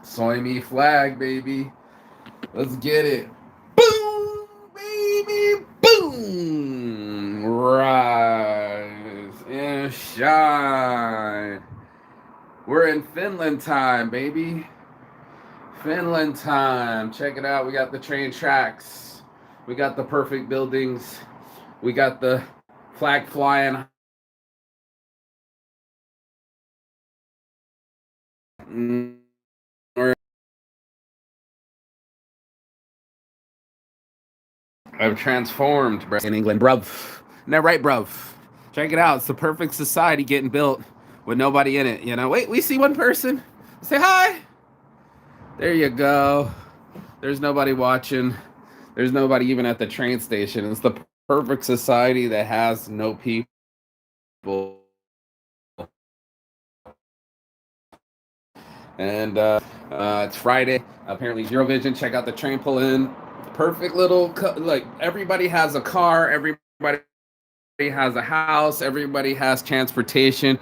Soy me flag, baby. Let's get it. Boom, baby, boom. Rise and shine. We're in Finland time, baby. Finland time. Check it out. We got the train tracks. We got the perfect buildings. We got the flag flying. I've transformed, bro. In England, bruv. Isn't that right, bruv? Check it out. It's the perfect society getting built with nobody in it. You know, wait, we see one person. Say hi. There you go. There's nobody watching. There's nobody even at the train station. It's the perfect society that has no people. And it's Friday. Apparently, Zero Vision. Check out the train pull in. Perfect little, like, everybody has a car. Everybody has a house. Everybody has transportation.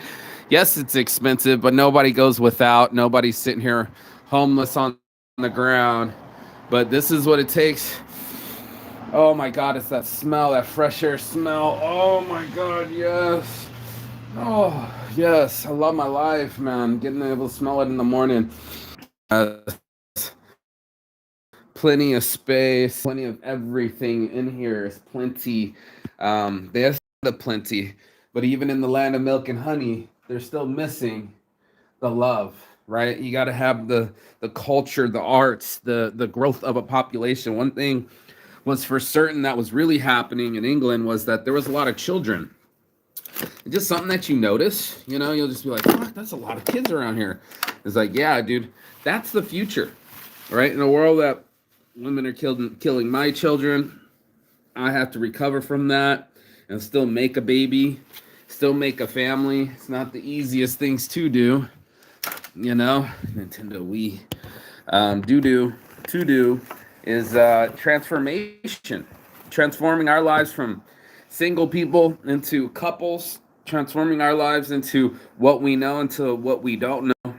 Yes, it's expensive, but nobody goes without. Nobody's sitting here homeless on the ground. But this is what it takes. Oh my God, it's that smell, that fresh air smell. Oh my God, yes. Oh, yes. I love my life, man. Getting able to smell it in the morning. Plenty of space, plenty of everything in here. Is plenty. There's the plenty. But even in the land of milk and honey, they're still missing the love, right? You got to have the culture, the arts, the growth of a population. One thing was for certain that was really happening in England was that there was a lot of children. Just something that you notice, you know, you'll just be like, fuck, that's a lot of kids around here. It's like, yeah, dude, that's the future, right? In a world that women are killing my children, I have to recover from that and still make a baby, still make a family. It's not the easiest things to do, you know. Nintendo Wii. To do is transformation, transforming our lives from single people into couples, transforming our lives into what we know into what we don't know,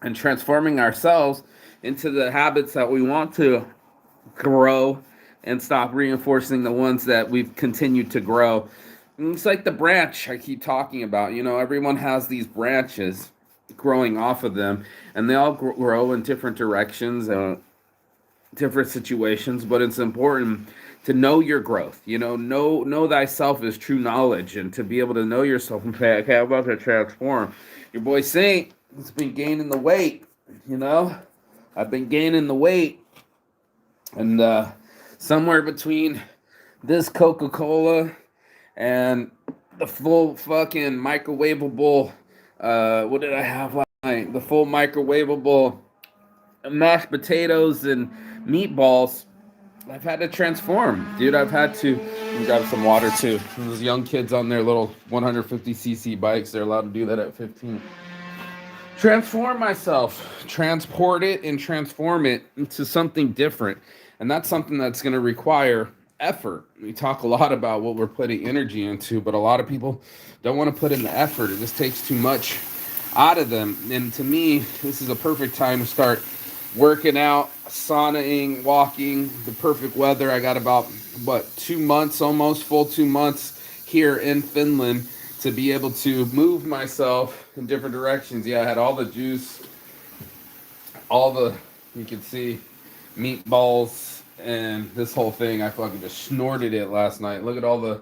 and transforming ourselves into the habits that we want to grow and stop reinforcing the ones that we've continued to grow. And it's like the branch I keep talking about. You know, everyone has these branches growing off of them, and they all grow in different directions, different situations. But it's important to know your growth. You know thyself is true knowledge, and to be able to know yourself and say, okay, I'm about to transform. Your boy Saint has been gaining the weight. You know, I've been gaining the weight, and somewhere between this Coca-Cola and the full fucking microwavable, what did I have last night? The full microwavable mashed potatoes and meatballs. I've had to transform, dude. I've had to grab some water too. Those young kids on their little 150cc bikes, they're allowed to do that at 15. Transform myself, transport it, and transform it into something different. And that's something that's going to require effort. We talk a lot about what we're putting energy into, but a lot of people don't want to put in the effort. It just takes too much out of them. And to me, this is a perfect time to start working out, saunaing, walking, the perfect weather. I got about, 2 months, almost full 2 months here in Finland to be able to move myself in different directions. Yeah, I had all the juice, you can see, meatballs, and this whole thing. I fucking just snorted it last night. Look at all the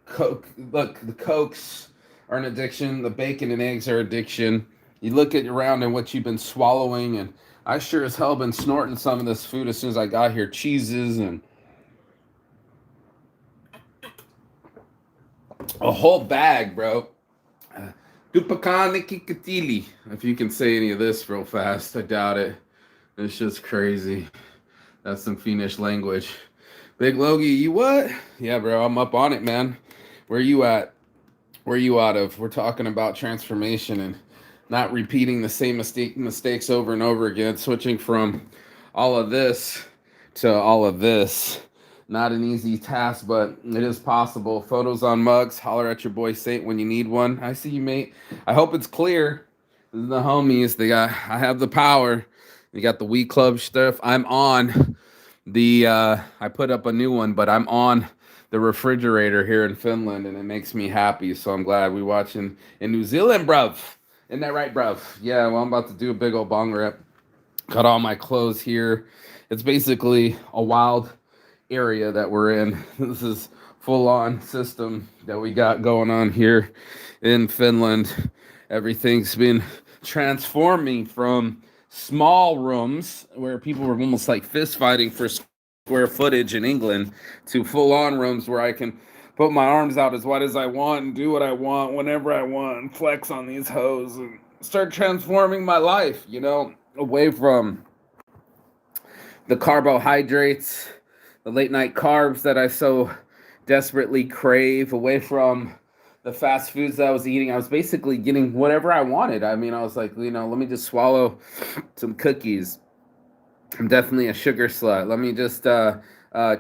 Coke. Look, the Cokes are an addiction. The bacon and eggs are addiction. You look at around and what you've been swallowing, and I sure as hell been snorting some of this food as soon as I got here. Cheeses and a whole bag, bro. Dupakani Kikatili. If you can say any of this real fast, I doubt it. It's just crazy. That's some Finnish language. Big Logie, you what? Yeah, bro, I'm up on it, man. Where you at? Where you out of? We're talking about transformation and not repeating the same mistakes over and over again, switching from all of this to all of this. Not an easy task, but it is possible. Photos on mugs. Holler at your boy Saint when you need one. I see you, mate. I hope it's clear. This is the homies. They got. I have the power. You got the Weed Club stuff. I'm on the. I put up a new one, but I'm on the refrigerator here in Finland, and it makes me happy. So I'm glad we watching in New Zealand, bruv. Isn't that right, bruv? Yeah. Well, I'm about to do a big old bong rip. Cut all my clothes here. It's basically a wild area that we're in. This is full on system that we got going on here in Finland. Everything's been transforming from small rooms where people were almost like fist fighting for square footage in England to full on rooms where I can put my arms out as wide as I want and do what I want whenever I want and flex on these hoes and start transforming my life, away from the carbohydrates, the late night carbs that I so desperately crave, away from the fast foods that I was eating. I was basically getting whatever I wanted. I mean, I was like, let me just swallow some cookies. I'm definitely a sugar slut. Let me just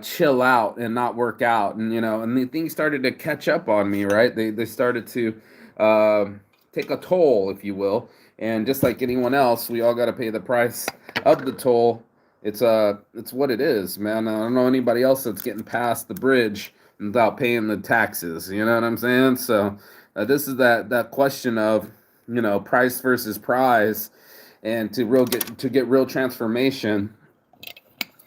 chill out and not work out. And the things started to catch up on me, right? They started to take a toll, if you will. And just like anyone else, we all got to pay the price of the toll. It's what it is, man. I don't know anybody else that's getting past the bridge without paying the taxes. You know what I'm saying? So this is that question of price versus prize, and to get real transformation,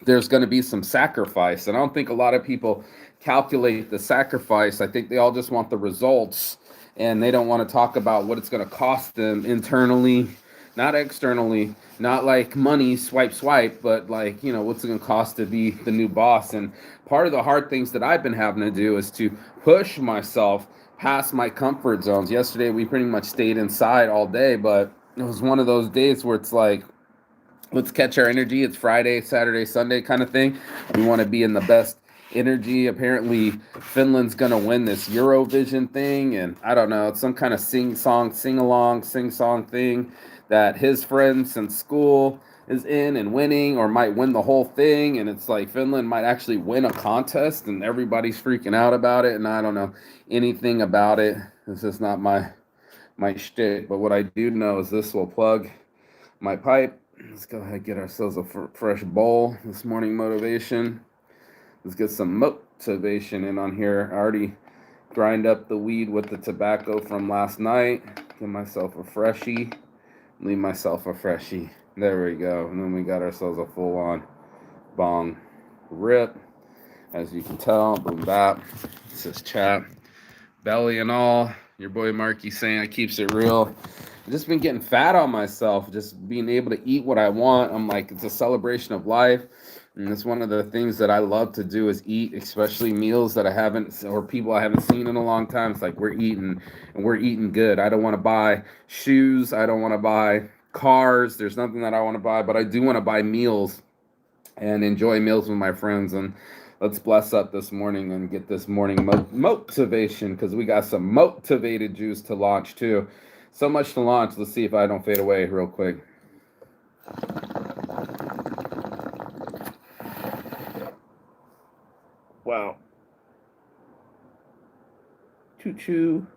there's going to be some sacrifice. And I don't think a lot of people calculate the sacrifice. I think they all just want the results, and they don't want to talk about what it's going to cost them internally, not externally, not like money, swipe, but like, what's it going to cost to be the new boss. And part of the hard things that I've been having to do is to push myself past my comfort zones. Yesterday, we pretty much stayed inside all day, but it was one of those days where it's like, let's catch our energy. It's Friday, Saturday, Sunday kind of thing. We want to be in the best energy. Apparently, Finland's going to win this Eurovision thing. And I don't know, it's some kind of sing-song thing that his friends since school is in and winning, or might win the whole thing. And it's like Finland might actually win a contest, and everybody's freaking out about it. And I don't know anything about it. This is not my shtick. But what I do know is this will plug my pipe. Let's go ahead and get ourselves a fresh bowl. This morning motivation. Let's get some motivation in on here. I already grind up the weed with the tobacco from last night. Give myself a freshie. Leave myself a freshie. There we go. And then we got ourselves a full-on bong rip. As you can tell, boom bap. It says chat. Belly and all. Your boy Marky saying I keeps it real. I've just been getting fat on myself, just being able to eat what I want. I'm like, it's a celebration of life. And it's one of the things that I love to do is eat, especially meals that I haven't, or people I haven't seen in a long time. It's like we're eating, and we're eating good. I don't want to buy shoes. I don't want to buy cars. There's nothing that I want to buy, but I do want to buy meals and enjoy meals with my friends. And let's bless up this morning and get this morning motivation, because we got some motivated juice to launch too. So much to launch. Let's see if I don't fade away real quick. Wow. Choo-choo.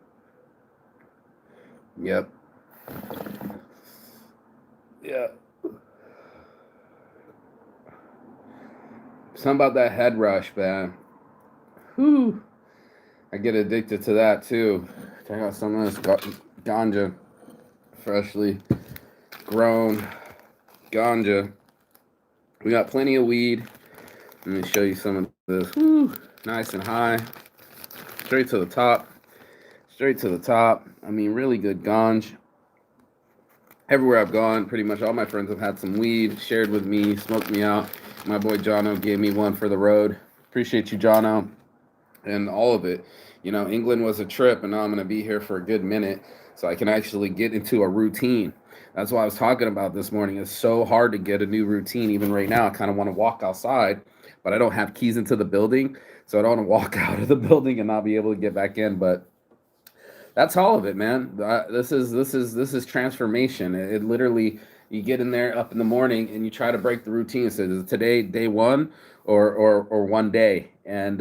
Yep. Yeah. Something about that head rush, man. Whew. I get addicted to that too. Check out some of this ganja. Freshly grown ganja. We got plenty of weed. Let me show you some of this. Woo, nice and high. Straight to the top. Straight to the top. I mean, really good ganj. Everywhere I've gone, pretty much all my friends have had some weed, shared with me, smoked me out. My boy Jono gave me one for the road. Appreciate you, Jono. And all of it. England was a trip, and now I'm going to be here for a good minute, so I can actually get into a routine. That's what I was talking about this morning. It's so hard to get a new routine. Even right now, I kind of want to walk outside, but I don't have keys into the building, so I don't want to walk out of the building and not be able to get back in. But that's all of it, man. This is transformation. It literally, you get in there up in the morning and you try to break the routine. So is it today day one or one day? And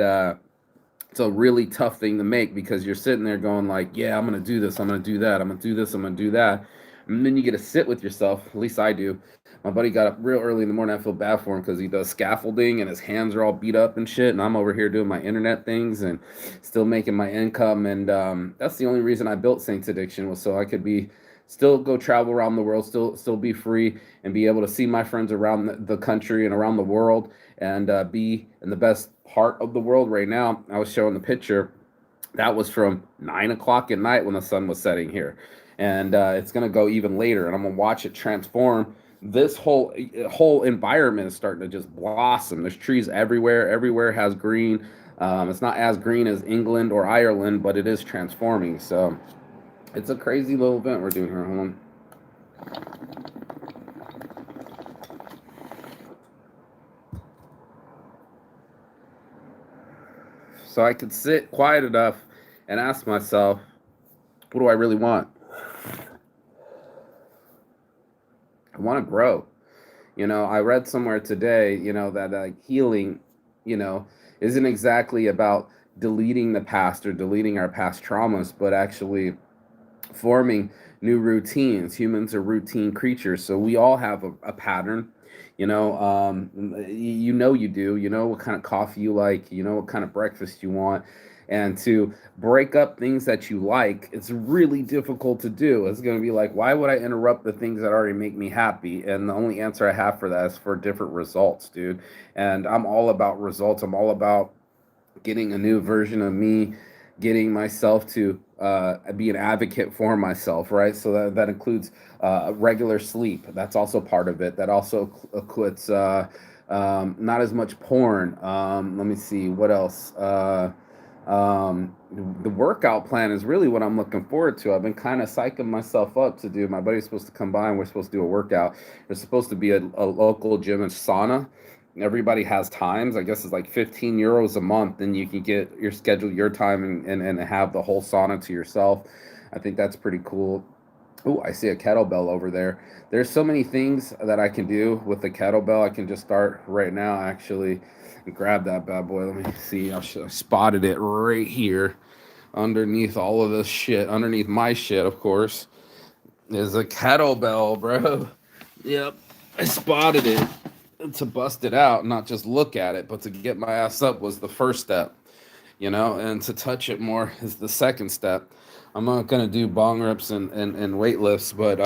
it's a really tough thing to make because you're sitting there going like, yeah, I'm gonna do this, I'm gonna do that, I'm gonna do this, I'm gonna do that, and then you get to sit with yourself. At least I do. My buddy got up real early in the morning. I feel bad for him because he does scaffolding and his hands are all beat up and shit, and I'm over here doing my internet things and still making my income. And that's the only reason I built Saints Addiction, was so I could be still go travel around the world, still be free and be able to see my friends around the country and around the world, and be in the best part of the world right now. I was showing the picture. That was from 9 o'clock at night when the sun was setting here, and it's gonna go even later, and I'm gonna watch it transform. This whole environment is starting to just blossom. There's trees everywhere. Everywhere has green. It's not as green as England or Ireland, but it is transforming. So it's a crazy little event we're doing here. Hold on. So I could sit quiet enough and ask myself, what do I really want? I want to grow. I read somewhere today, that healing, you know, isn't exactly about deleting the past or deleting our past traumas, but actually forming new routines. Humans are routine creatures, so we all have a pattern. You do. You know what kind of coffee you like. You know what kind of breakfast you want. And to break up things that you like, it's really difficult to do. It's going to be like, why would I interrupt the things that already make me happy? And the only answer I have for that is for different results, dude. And I'm all about results. I'm all about getting a new version of me, getting myself to be an advocate for myself, right? So that includes regular sleep. That's also part of it. That also includes not as much porn. Let me see, what else? Um, the workout plan is really what I'm looking forward to. I've been kind of psyching myself up to do. My buddy's supposed to come by and we're supposed to do a workout. There's supposed to be a local gym and sauna. Everybody has times. I guess it's like 15 euros a month, and you can get your schedule, your time, and have the whole sauna to yourself. I think that's pretty cool. Oh, I see a kettlebell over there. There's so many things that I can do with the kettlebell. I can just start right now, actually, and grab that bad boy. Let me see. I spotted it right here underneath all of this shit, underneath my shit, of course, is a kettlebell, bro. Yep, I spotted it. To bust it out, not just look at it, but to get my ass up was the first step, and to touch it more is the second step. I'm not gonna do bong rips and weight lifts, but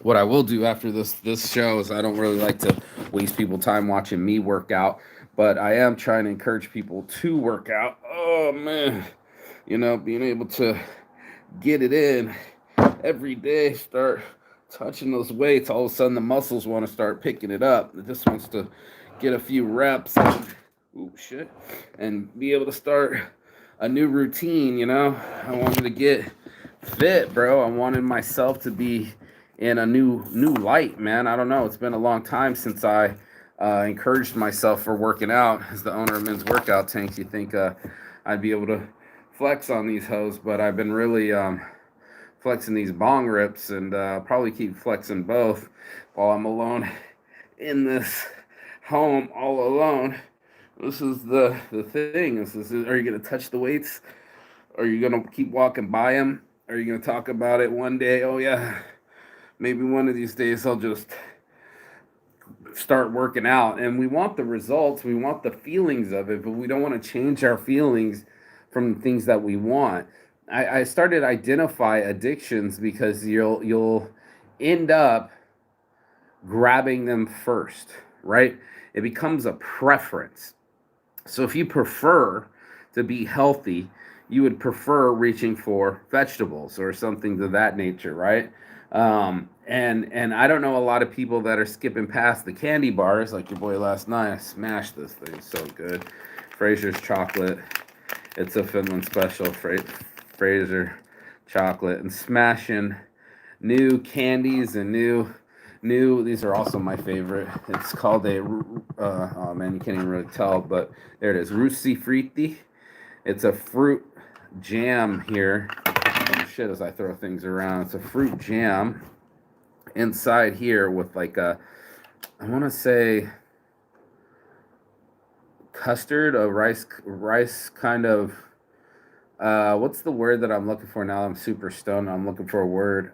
what I will do after this show is, I don't really like to waste people time watching me work out, but I am trying to encourage people to work out. Oh man, being able to get it in every day, start touching those weights, all of a sudden the muscles want to start picking it up. It just wants to get a few reps and, and be able to start a new routine. I wanted to get fit, bro. I wanted myself to be in a new light, man. I don't know. It's been a long time since I encouraged myself for working out. As the owner of Men's Workout Tanks, you think I'd be able to flex on these hoes, but I've been really flexing these bong rips, and probably keep flexing both while I'm alone in this home all alone. This is the thing. Are you going to touch the weights? Are you going to keep walking by them? Are you going to talk about it one day? Oh yeah, maybe one of these days I'll just start working out. And we want the results, we want the feelings of it, but we don't want to change our feelings from the things that we want. I started identify addictions because you'll end up grabbing them first, right? It becomes a preference. So if you prefer to be healthy, you would prefer reaching for vegetables or something to that nature, right? And I don't know a lot of people that are skipping past the candy bars, like your boy last night. I smashed this thing, so good. Fraser's chocolate. It's a Finland special. Fraser chocolate, and smashing new candies and new. These are also my favorite. It's called a oh man, you can't even really tell, but there it is, Russi Fritti. It's a fruit jam here. Oh, shit, as I throw things around, it's a fruit jam inside here with like I want to say custard, a rice kind of what's the word that I'm looking for now? I'm super stoned. I'm looking for a word.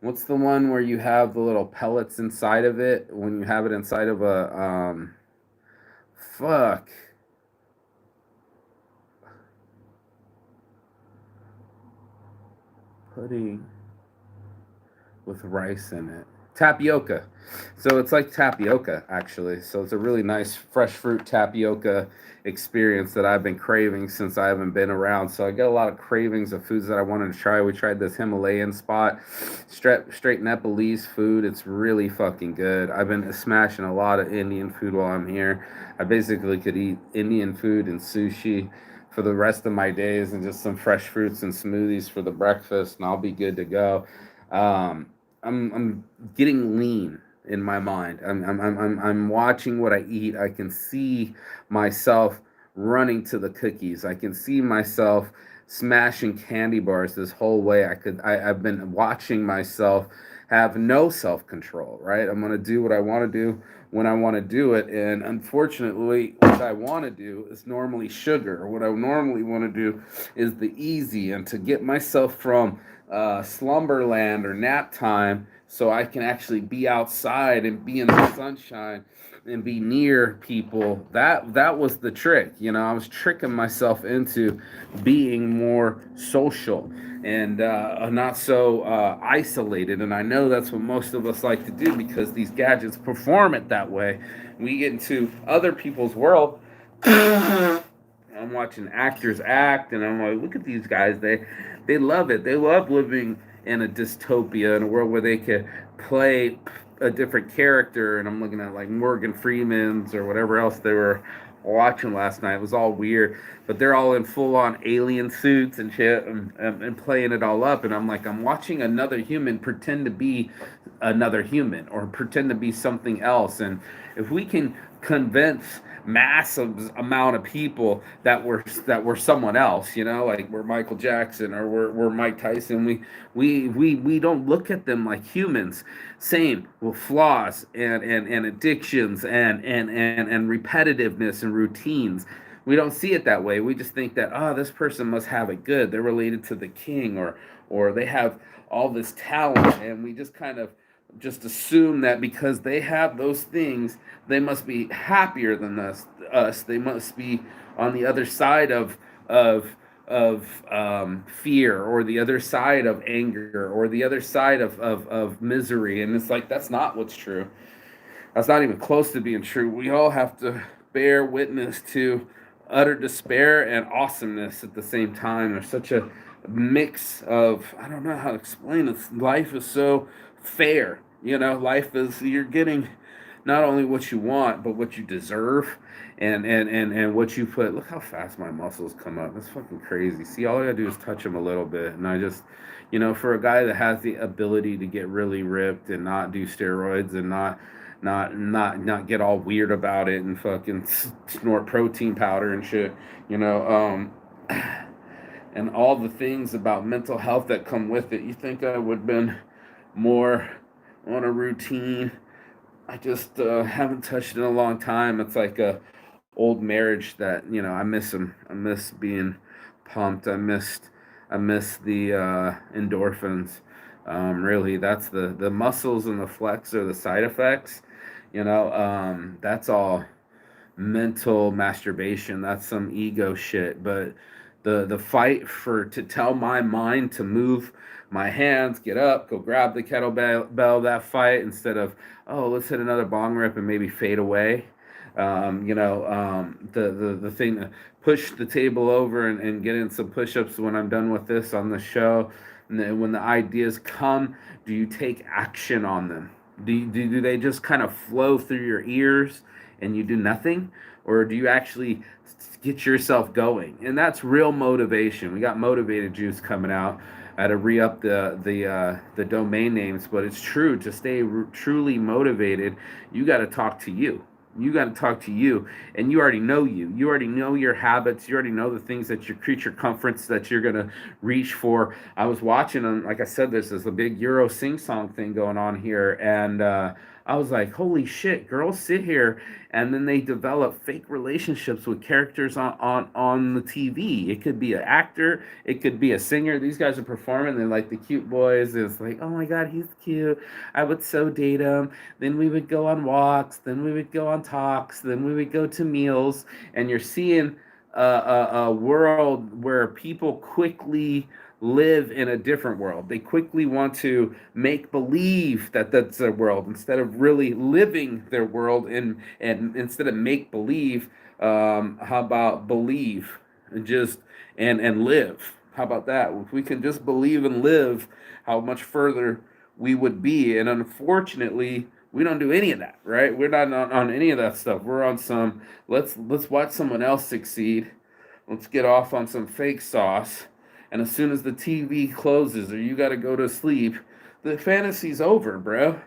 What's the one where you have the little pellets inside of it when you have it inside of a fuck pudding with rice in it. Tapioca. So it's like tapioca, actually. So it's a really nice fresh fruit tapioca experience that I've been craving since I haven't been around. So I get a lot of cravings of foods that I wanted to try. We tried this Himalayan spot, straight Nepalese food. It's really fucking good. I've been smashing a lot of Indian food while I'm here. I basically could eat Indian food and sushi for the rest of my days and just some fresh fruits and smoothies for the breakfast, and I'll be good to go. Um, I'm getting lean in my mind. I'm watching what I eat. I can see myself running to the cookies. I can see myself smashing candy bars this whole way. I've been watching myself have no self-control, right? I'm going to do what I want to do when I want to do it, and unfortunately what I want to do is normally sugar. What I normally want to do is the easy, and to get myself from slumberland or nap time so I can actually be outside and be in the sunshine and be near people. That was the trick. I was tricking myself into being more social and not so isolated. And I know that's what most of us like to do because these gadgets perform it that way. We get into other people's world. I'm watching actors act, and I'm like, look at these guys. They love it. They love living in a dystopia, in a world where they could play a different character. And I'm looking at like Morgan Freeman's or whatever else they were watching last night. It was all weird, but they're all in full on alien suits and shit, and playing it all up. And I'm like, I'm watching another human pretend to be another human or pretend to be something else. And if we can convince massive amount of people that were someone else, like we're Michael Jackson or we're Mike Tyson. We don't look at them like humans. Same with flaws and addictions and repetitiveness and routines. We don't see it that way. We just think that, oh, this person must have it good. They're related to the king, or they have all this talent, and we just kind of just assume that because they have those things, they must be happier than us. They must be on the other side of fear, or the other side of anger, or the other side of misery. And it's like, that's not what's true. That's not even close to being true. We all have to bear witness to utter despair and awesomeness at the same time. There's such a mix of, I don't know how to explain it. Life is so fair. Life is, you're getting not only what you want, but what you deserve, and what you put. Look how fast my muscles come up. That's fucking crazy. See, all I gotta do is touch them a little bit, and I just, for a guy that has the ability to get really ripped and not do steroids and not get all weird about it and fucking snort protein powder and shit, and all the things about mental health that come with it. You think I would have been more on a routine? I just haven't touched it in a long time. It's like a old marriage that, I miss them. I miss being pumped. I miss the endorphins. Really, that's the muscles and the flex are the side effects. That's all mental masturbation. That's some ego shit. But the fight for to tell my mind to move my hands, get up, go grab the kettlebell, that fight, instead of, oh, let's hit another bong rip and maybe fade away. The thing to push the table over and get in some push-ups when I'm done with this on the show. And then when the ideas come, do you take action on them? Do they just kind of flow through your ears and you do nothing? Or do you actually get yourself going? And that's real motivation. We got motivated juice coming out. I had to re-up the domain names, but it's true. To stay truly motivated, you got to talk to you. You got to talk to you, and you already know you. You already know your habits. You already know the things that your creature comforts that you're gonna reach for. I was watching, and like I said, there's a big Euro sing song thing going on here, and I was like, holy shit, girls sit here and then they develop fake relationships with characters on the TV. It could be an actor, it could be a singer. These guys are performing, they're like the cute boys. It's like, oh my god, he's cute. I would so date him. Then we would go on walks, then we would go on talks, then we would go to meals, and you're seeing a world where people quickly live in a different world. They quickly want to make believe that that's their world instead of really living their world. And instead of make believe, how about believe and just and live? How about that? If we can just believe and live, how much further we would be. And unfortunately, we don't do any of that, right? We're not on any of that stuff. We're on some let's watch someone else succeed. Let's get off on some fake sauce. And as soon as the TV closes or you got to go to sleep, the fantasy's over, bro.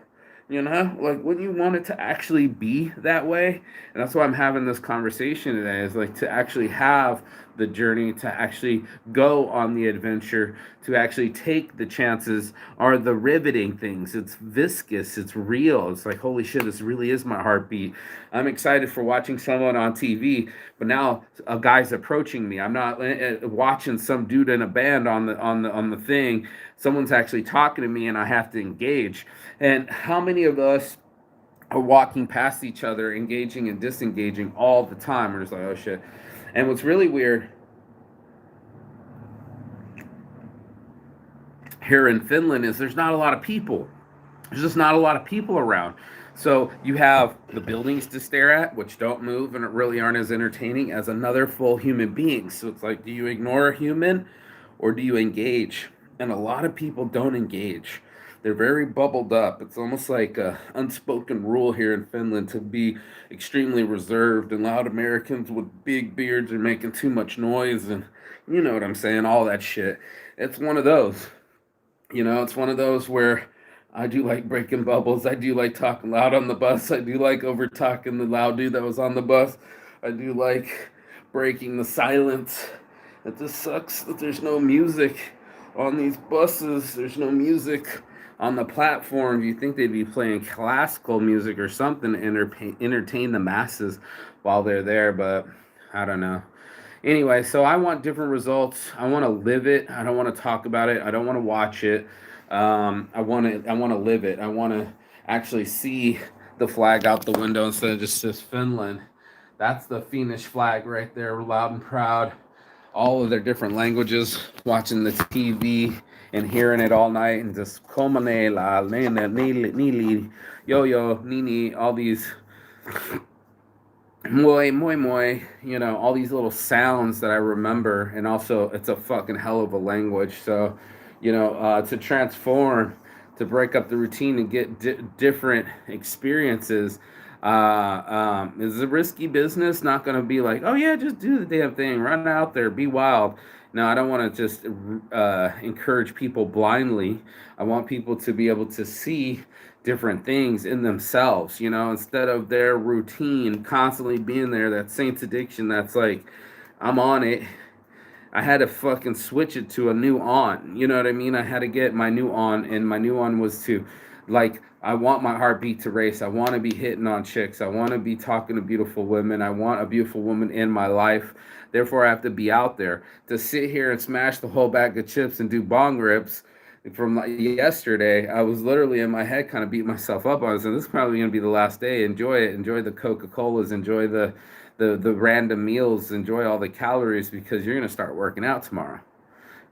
You know, like when you want it to actually be that way, and that's why I'm having this conversation today, is like to actually have the journey, to actually go on the adventure, to actually take the chances, are the riveting things. It's viscous, it's real. It's like, holy shit, this really is my heartbeat. I'm excited for watching someone on TV, but now a guy's approaching me. I'm not watching some dude in a band on the thing. Someone's actually talking to me, and I have to engage. And how many of us are walking past each other, engaging and disengaging all the time? We're just like, oh shit. And what's really weird here in Finland is there's not a lot of people. There's just not a lot of people around. So you have the buildings to stare at, which don't move and really aren't as entertaining as another full human being. So it's like, do you ignore a human or do you engage? And a lot of people don't engage. They're very bubbled up. It's almost like a unspoken rule here in Finland to be extremely reserved, and loud Americans with big beards are making too much noise, and you know what I'm saying, all that shit. It's one of those. It's one of those where I do like breaking bubbles. I do like talking loud on the bus. I do like over talking the loud dude that was on the bus. I do like breaking the silence. It just sucks that there's no music on these buses. There's no music on the platform. You think they'd be playing classical music or something to entertain the masses while they're there, but I don't know. Anyway, so I want different results. I want to live it. I don't want to talk about it. I don't want to watch it. I want to live it. I want to actually see the flag out the window instead of just this Finland. That's the Finnish flag right there, loud and proud. All of their different languages, watching the TV and hearing it all night, and just komanela, nili, yo yo, nini, all these moi moi moi, all these little sounds that I remember. And also it's a fucking hell of a language. So to transform, to break up the routine and get different experiences, is a risky business. Not going to be like, oh yeah, just do the damn thing, run out there, be wild. No, I don't want to just encourage people blindly. I want people to be able to see different things in themselves, instead of their routine constantly being there, that Saints addiction that's like, I'm on it. I had to fucking switch it to a new on. You know what I mean? I had to get my new on, and my new on was to, like, I want my heartbeat to race. I want to be hitting on chicks. I want to be talking to beautiful women. I want a beautiful woman in my life. Therefore, I have to be out there. To sit here and smash the whole bag of chips and do bong rips from yesterday, I was literally in my head kind of beating myself up on it. So this is probably going to be the last day. Enjoy it. Enjoy the Coca-Colas. Enjoy the random meals. Enjoy all the calories, because you're going to start working out tomorrow.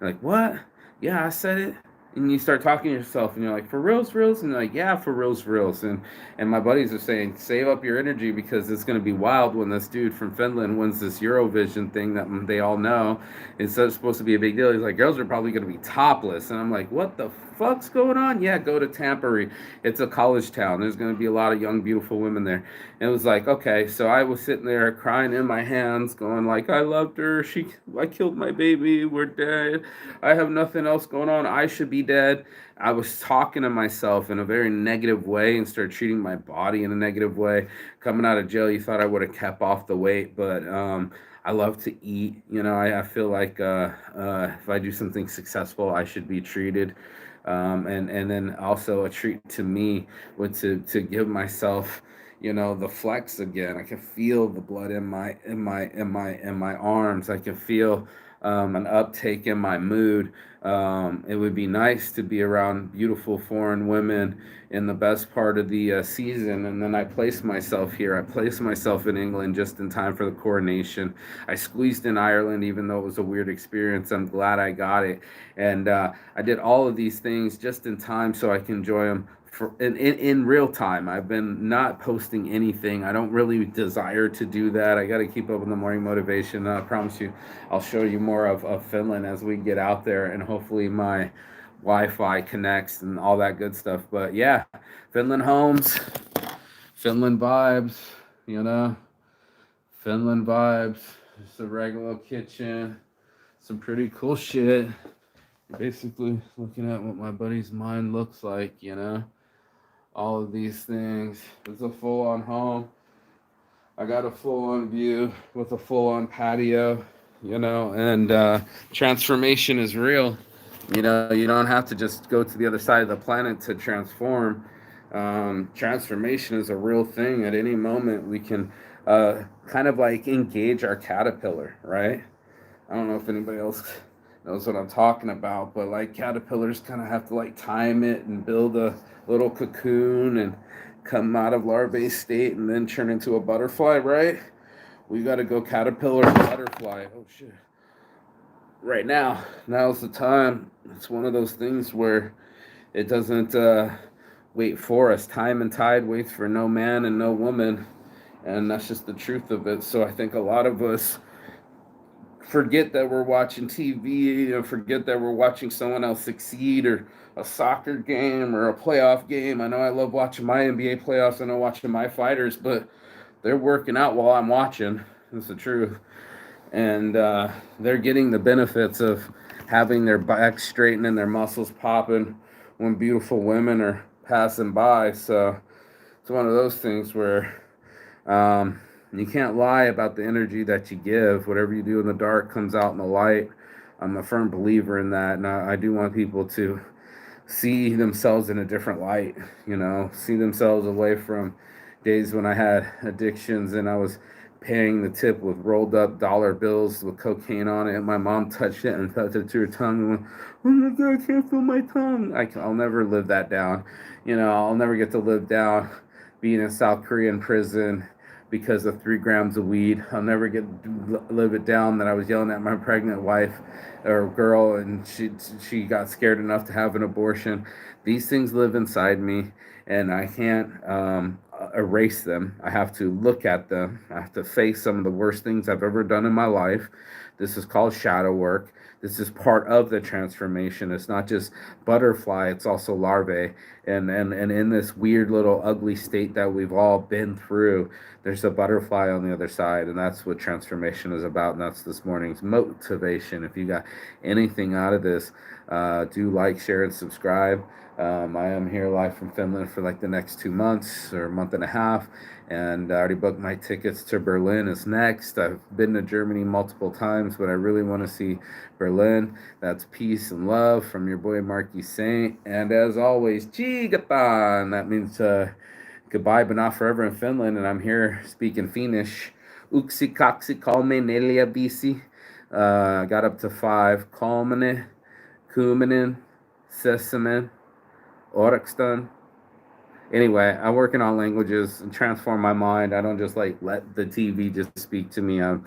You're like, what? Yeah, I said it. And you start talking to yourself, and you're like, for reals, and they're like, yeah, for reals. And my buddies are saying, save up your energy, because it's going to be wild when this dude from Finland wins this Eurovision thing that they all know. It's supposed to be a big deal. He's like, girls are probably going to be topless. And I'm like, what the fuck's going on? Yeah, go to Tampere. It's a college town. There's going to be a lot of young, beautiful women there. And it was like, okay. So I was sitting there crying in my hands, going like, I loved her. I killed my baby. We're dead. I have nothing else going on. I should be dead. I was talking to myself in a very negative way and started treating my body in a negative way. Coming out of jail, you thought I would have kept off the weight, but I love to eat. I feel like if I do something successful, I should be treated And then also a treat to me would to give myself, the flex again. I can feel the blood in my arms. I can feel an uptake in my mood. It would be nice to be around beautiful foreign women in the best part of the season. And then I placed myself here. I placed myself in England just in time for the coronation. I squeezed in Ireland, even though it was a weird experience. I'm glad I got it. And I did all of these things just in time so I can enjoy them in real time. I've been not posting anything. I don't really desire to do that. I got to keep up with the morning motivation. I promise you, I'll show you more of Finland as we get out there, and hopefully my Wi-Fi connects and all that good stuff. But yeah, Finland homes, Finland vibes, you know, Finland vibes. Just a regular kitchen, some pretty cool shit. Basically looking at what my buddy's mind looks like, all of these things. It's a full-on home. I got a full-on view with a full-on patio, and transformation is real. You don't have to just go to the other side of the planet to transform. Transformation is a real thing. At any moment, we can kind of like engage our caterpillar, right? I don't know if anybody else knows what I'm talking about, but like caterpillars kind of have to like time it and build a little cocoon and come out of larvae state and then turn into a butterfly, right? We got to go caterpillar to butterfly. Oh shit. Right now's the time. It's one of those things where it doesn't wait for us. Time and tide waits for no man and no woman, and that's just the truth of it. So I think a lot of us forget that we're watching TV, forget that we're watching someone else succeed, or a soccer game or a playoff game. I know I love watching my NBA playoffs. I know watching my fighters, but they're working out while I'm watching. That's the truth. And they're getting the benefits of having their back straightened and their muscles popping when beautiful women are passing by. So it's one of those things where you can't lie about the energy that you give. Whatever you do in the dark comes out in the light. I'm a firm believer in that, and I do want people to see themselves in a different light, see themselves away from days when I had addictions and I was paying the tip with rolled up dollar bills with cocaine on it, and my mom touched it and felt it to her tongue and went, "Oh my God, I can't feel my tongue." I'll never live that down. I'll never get to live down being in South Korean prison because of 3 grams of weed. I'll never live it down that I was yelling at my pregnant wife or girl and she got scared enough to have an abortion. These things live inside me, and I can't erase them. I have to look at them. I have to face some of the worst things I've ever done in my life. This is called shadow work. This is part of the transformation. It's not just butterfly, it's also larvae. And in this weird little ugly state that we've all been through, there's a butterfly on the other side. And that's what transformation is about. And that's this morning's motivation. If you got anything out of this, do like, share, and subscribe. I am here live from Finland for like the next 2 months or a month and a half, and I already booked my tickets to Berlin is next. I've been to Germany multiple times, but I really want to see Berlin. That's peace and love from your boy Marky Saint, and as always, Chigatan. That means goodbye, but not forever in Finland, and I'm here speaking Finnish. Uksi kaksi kolme neljä viisi. I got up to 5. Kolmene, Kuminen, Sesamen, Orakston. Anyway, I'm working on languages and transform my mind. I don't just like let the TV just speak to me. And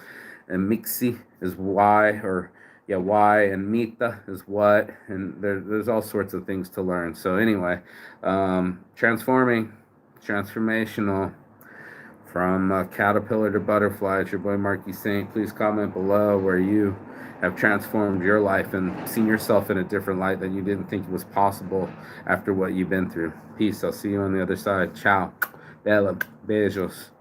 mixi is why, or why, and mita is what, and there's all sorts of things to learn. So anyway, transformational. From caterpillar to butterfly, it's your boy Marky Saint. Please comment below where you have transformed your life and seen yourself in a different light that you didn't think was possible after what you've been through. Peace. I'll see you on the other side. Ciao. Bella. Beijos.